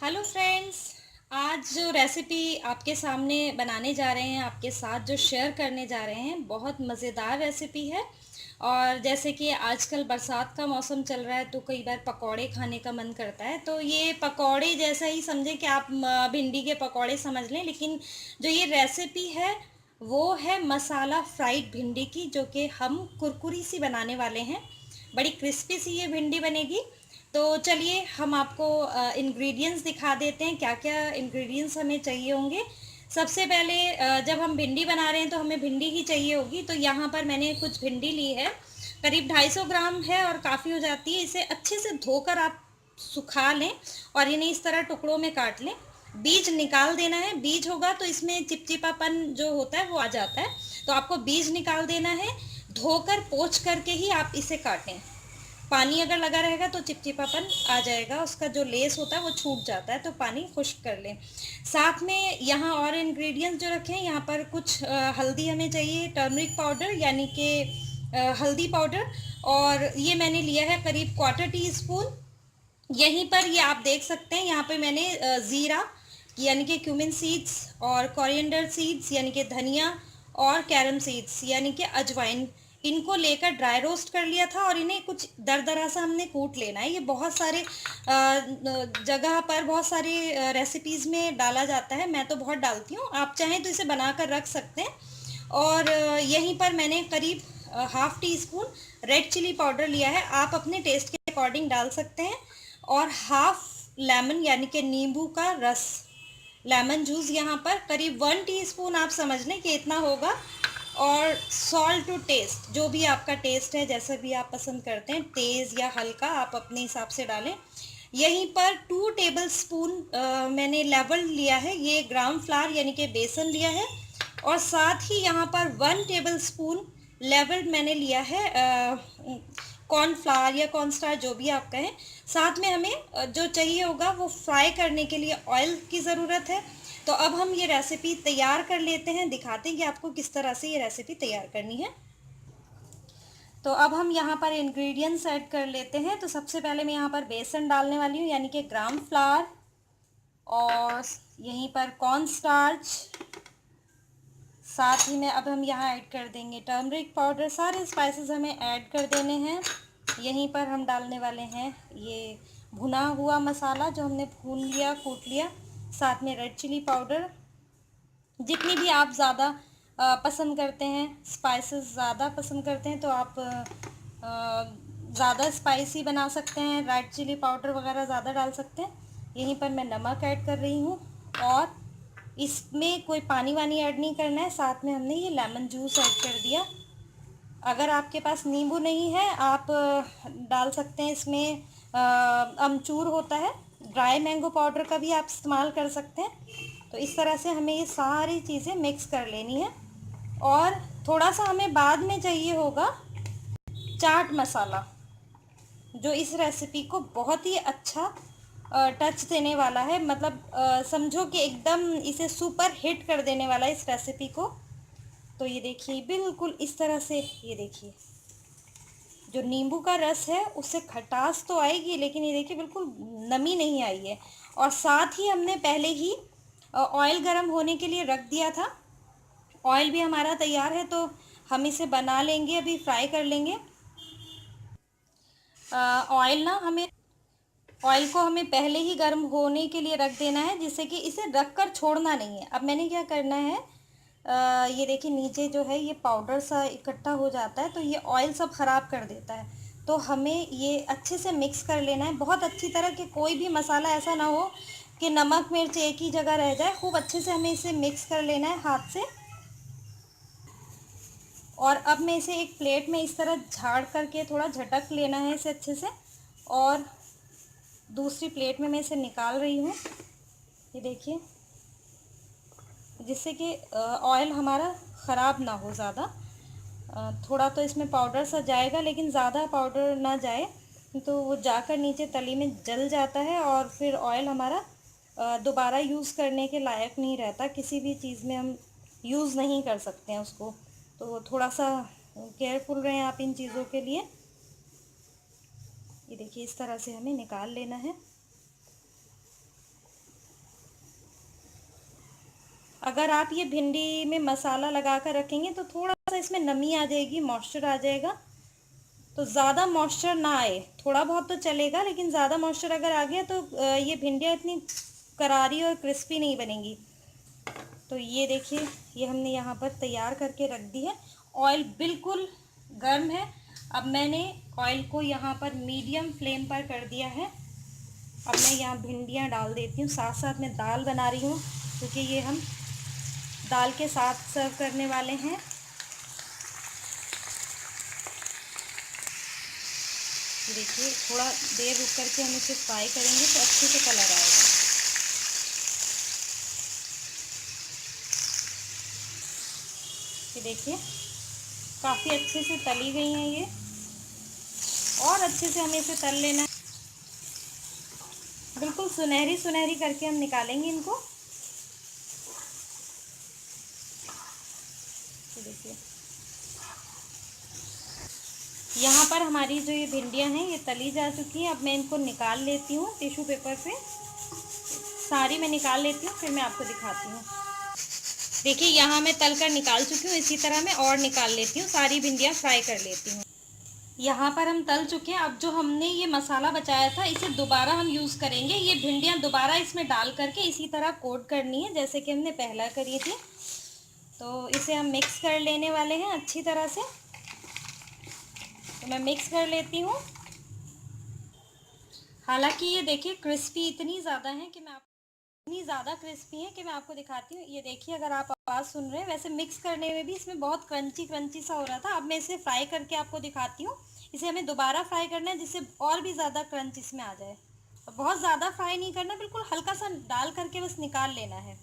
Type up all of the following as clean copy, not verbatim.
Hello friends. आज जो recipe आपके सामने बनाने जा रहे हैं, आपके साथ जो शेयर करने जा रहे हैं, बहुत मज़ेदार रेसिपी है। और जैसे कि आजकल बरसात का मौसम चल रहा है तो कई बार पकौड़े खाने का मन करता है। तो ये पकौड़े जैसा ही समझें कि आप भिंडी के पकौड़े समझ लें, लेकिन जो ये रेसिपी है वो है मसाला फ्राइड भिंडी की, जो कि हम कुरकुरी सी बनाने वाले हैं। बड़ी क्रिस्पी सी ये भिंडी बनेगी। तो चलिए हम आपको इंग्रेडिएंट्स दिखा देते हैं, क्या क्या इंग्रेडिएंट्स हमें चाहिए होंगे। सबसे पहले जब हम भिंडी बना रहे हैं तो हमें भिंडी ही चाहिए होगी। तो यहाँ पर मैंने कुछ भिंडी ली है, करीब 250 ग्राम है और काफ़ी हो जाती है। इसे अच्छे से धोकर आप सुखा लें और इन्हें इस तरह टुकड़ों में काट लें। बीज निकाल देना है, बीज होगा तो इसमें चिपचिपापन जो होता है वो आ जाता है, तो आपको बीज निकाल देना है। धोकर पोंछ करके ही आप इसे काटें। पानी अगर लगा रहेगा तो चिपचिपापन आ जाएगा, उसका जो लेस होता है वो छूट जाता है, तो पानी खुश्क कर लें। साथ में यहाँ और इंग्रेडिएंट्स जो रखे हैं, यहाँ पर कुछ हल्दी हमें चाहिए, टर्मरिक पाउडर यानी कि हल्दी पाउडर, और ये मैंने लिया है करीब क्वार्टर टी स्पून। यहीं पर ये आप देख सकते हैं, यहाँ पे मैंने ज़ीरा यानी कि क्यूमिन सीड्स और कोरिएंडर सीड्स यानी कि धनिया और कैरम सीड्स यानी कि अजवाइन, इनको लेकर ड्राई रोस्ट कर लिया था और इन्हें कुछ दरदरा सा हमने कूट लेना है। ये बहुत सारे जगह पर बहुत सारे रेसिपीज़ में डाला जाता है, मैं तो बहुत डालती हूँ, आप चाहें तो इसे बनाकर रख सकते हैं। और यहीं पर मैंने करीब half teaspoon red chilli powder लिया है, आप अपने टेस्ट के अकॉर्डिंग डाल सकते हैं। और हाफ लेमन यानी कि नींबू का रस, लेमन जूस यहाँ पर करीब 1 टीस्पून आप समझ लें कि इतना होगा। और सॉल्ट टू टेस्ट, जो भी आपका टेस्ट है, जैसा भी आप पसंद करते हैं, तेज़ या हल्का आप अपने हिसाब से डालें। यहीं पर 2 टेबल स्पून मैंने लेवल लिया है, ये ग्राम फ्लावर यानी कि बेसन लिया है। और साथ ही यहाँ पर 1 टेबल स्पून लेवल मैंने लिया है कॉर्नफ्लावर या कॉर्नस्टार्च, जो भी आप कहें। साथ में हमें जो चाहिए होगा वो फ्राई करने के लिए ऑयल की ज़रूरत है। तो अब हम ये रेसिपी तैयार कर लेते हैं, दिखाते हैं कि आपको किस तरह से ये रेसिपी तैयार करनी है। तो अब हम यहाँ पर इंग्रेडिएंट्स ऐड कर लेते हैं। तो सबसे पहले मैं यहाँ पर बेसन डालने वाली हूँ यानी कि ग्राम फ्लावर, और यहीं पर कॉर्न स्टार्च। साथ ही में अब हम यहाँ ऐड कर देंगे टर्मरिक पाउडर, सारे स्पाइसेस हमें ऐड कर देने हैं। यहीं पर हम डालने वाले हैं ये भुना हुआ मसाला जो हमने भून लिया, कूट लिया। साथ में रेड चिली पाउडर, जितनी भी आप ज़्यादा पसंद करते हैं, स्पाइसेस ज़्यादा पसंद करते हैं तो आप ज़्यादा स्पाइसी बना सकते हैं, रेड चिली पाउडर वगैरह ज़्यादा डाल सकते हैं। यहीं पर मैं नमक ऐड कर रही हूँ, और इसमें कोई पानी वानी ऐड नहीं करना है। साथ में हमने ये लेमन जूस ऐड कर दिया। अगर आपके पास नींबू नहीं है, आप डाल सकते हैं इसमें अमचूर होता है, ड्राई मैंगो पाउडर का भी आप इस्तेमाल कर सकते हैं। तो इस तरह से हमें ये सारी चीज़ें मिक्स कर लेनी है। और थोड़ा सा हमें बाद में चाहिए होगा चाट मसाला, जो इस रेसिपी को बहुत ही अच्छा टच देने वाला है, मतलब समझो कि एकदम इसे सुपर हिट कर देने वाला है इस रेसिपी को। तो ये देखिए बिल्कुल इस तरह से, ये देखिए जो नींबू का रस है उससे खटास तो आएगी, लेकिन ये देखिए बिल्कुल नमी नहीं आई है। और साथ ही हमने पहले ही ऑयल गरम होने के लिए रख दिया था। ऑयल भी हमारा तैयार है, तो हम इसे बना लेंगे, अभी फ्राई कर लेंगे। ऑयल ना हमें ऑयल को हमें पहले ही गर्म होने के लिए रख देना है, जिससे कि इसे रख कर छोड़ना नहीं है। अब मैंने क्या करना है, ये देखिए नीचे जो है ये पाउडर सा इकट्ठा हो जाता है, तो ये ऑयल सब ख़राब कर देता है। तो हमें ये अच्छे से मिक्स कर लेना है बहुत अच्छी तरह, कि कोई भी मसाला ऐसा ना हो कि नमक मिर्च एक ही जगह रह जाए। खूब अच्छे से हमें इसे मिक्स कर लेना है हाथ से। और अब मैं इसे एक प्लेट में इस तरह झाड़ करके थोड़ा झटक लेना है इसे अच्छे से, और दूसरी प्लेट में मैं इसे निकाल रही हूँ, ये देखिए, जिससे कि ऑयल हमारा ख़राब ना हो ज़्यादा। थोड़ा तो इसमें पाउडर सा जाएगा, लेकिन ज़्यादा पाउडर ना जाए, तो वो जाकर नीचे तली में जल जाता है और फिर ऑयल हमारा दोबारा यूज़ करने के लायक नहीं रहता। किसी भी चीज़ में हम यूज़ नहीं कर सकते हैं उसको, तो थोड़ा सा केयरफुल रहें आप इन चीज़ों के लिए। ये देखिए इस तरह से हमें निकाल लेना है। अगर आप ये भिंडी में मसाला लगा कर रखेंगे तो थोड़ा सा इसमें नमी आ जाएगी, मॉइस्चर आ जाएगा। तो ज़्यादा मॉइस्चर ना आए, थोड़ा बहुत तो चलेगा, लेकिन ज़्यादा मॉइस्चर अगर आ गया तो ये भिंडियाँ इतनी करारी और क्रिस्पी नहीं बनेंगी। तो ये देखिए, ये हमने यहाँ पर तैयार करके रख दी है। ऑयल बिल्कुल गर्म है। अब मैंने ऑयल को यहाँ पर मीडियम फ्लेम पर कर दिया है। अब मैं यहाँ भिंडियाँ डाल देती हूँ, साथ साथ मैं दाल बना रही हूँ क्योंकि ये हम दाल के साथ सर्व करने वाले हैं। देखिए, थोड़ा देर रुक करके हम इसे फ्राई करेंगे तो अच्छे से कलर आएगा। ये देखिए, काफ़ी अच्छे से तली गई हैं ये, और अच्छे से हमें इसे तल लेना है। बिल्कुल सुनहरी सुनहरी करके हम निकालेंगे इनको। ये देखिए, यहाँ पर हमारी जो ये भिंडियाँ हैं ये तली जा चुकी हैं। अब मैं इनको निकाल लेती हूँ टिश्यू पेपर पे, सारी मैं निकाल लेती हूँ, फिर मैं आपको दिखाती हूँ। देखिए, यहाँ मैं तल कर निकाल चुकी हूँ, इसी तरह मैं और निकाल लेती हूँ, सारी भिंडियाँ फ्राई कर लेती हूँ। यहाँ पर हम तल चुके हैं। अब जो हमने ये मसाला बचाया था इसे दोबारा हम यूज़ करेंगे। ये भिंडियाँ दोबारा इसमें डाल करके इसी तरह कोट करनी है जैसे कि हमने पहला करी थी। तो इसे हम मिक्स कर लेने वाले हैं अच्छी तरह से। तो मैं मिक्स कर लेती हूँ। हालांकि ये देखिए क्रिस्पी इतनी ज़्यादा है कि इतनी ज़्यादा क्रिस्पी है कि मैं आपको दिखाती हूँ। ये देखिए, अगर आप आवाज़ सुन रहे हैं, वैसे मिक्स करने में भी इसमें बहुत क्रंची क्रंची सा हो रहा था। अब मैं इसे फ्राई करके आपको दिखाती हूँ। इसे हमें दोबारा फ्राई करना है जिससे और भी ज़्यादा क्रंच इसमें आ जाए। बहुत ज़्यादा फ्राई नहीं करना, बिल्कुल हल्का सा डाल करके बस निकाल लेना है।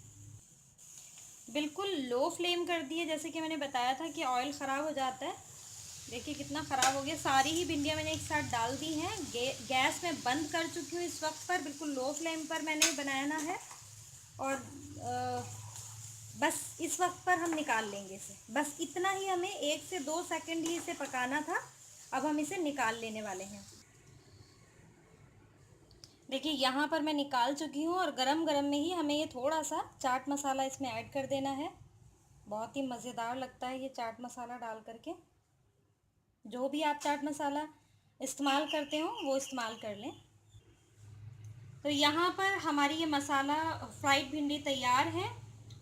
बिल्कुल लो फ्लेम कर दिए, जैसे कि मैंने बताया था कि ऑयल ख़राब हो जाता है। देखिए कितना ख़राब हो गया। सारी ही भिंडियाँ मैंने एक साथ डाल दी हैं। गैस मैं बंद कर चुकी हूँ इस वक्त पर, बिल्कुल लो फ्लेम पर मैंने बनाना है। और बस इस वक्त पर हम निकाल लेंगे इसे। बस इतना ही, हमें 1 से 2 सेकंड ही इसे पकाना था। अब हम इसे निकाल लेने वाले हैं। देखिए, यहाँ पर मैं निकाल चुकी हूँ, और गरम गरम में ही हमें ये थोड़ा सा चाट मसाला इसमें ऐड कर देना है। बहुत ही मज़ेदार लगता है ये चाट मसाला डाल करके। जो भी आप चाट मसाला इस्तेमाल करते हो वो इस्तेमाल कर लें। तो यहाँ पर हमारी ये मसाला फ्राइड भिंडी तैयार है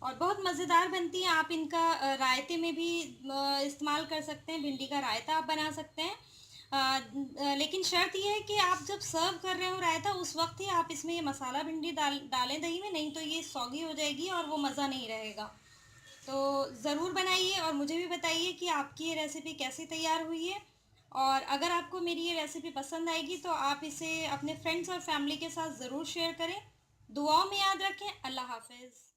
और बहुत मज़ेदार बनती है। आप इनका रायते में भी इस्तेमाल कर सकते हैं। भिंडी का रायता आप बना सकते हैं। लेकिन शर्त यह है कि आप जब सर्व कर रहे हो रायता, उस वक्त ही आप इसमें ये मसाला भिंडी डालें दही में, नहीं तो ये सौगी हो जाएगी और वो मज़ा नहीं रहेगा। तो ज़रूर बनाइए और मुझे भी बताइए कि आपकी ये रेसिपी कैसी तैयार हुई है। और अगर आपको मेरी ये रेसिपी पसंद आएगी तो आप इसे अपने फ्रेंड्स और फैमिली के साथ ज़रूर शेयर करें। दुआओं में याद रखें। अल्लाह हाफ़िज़।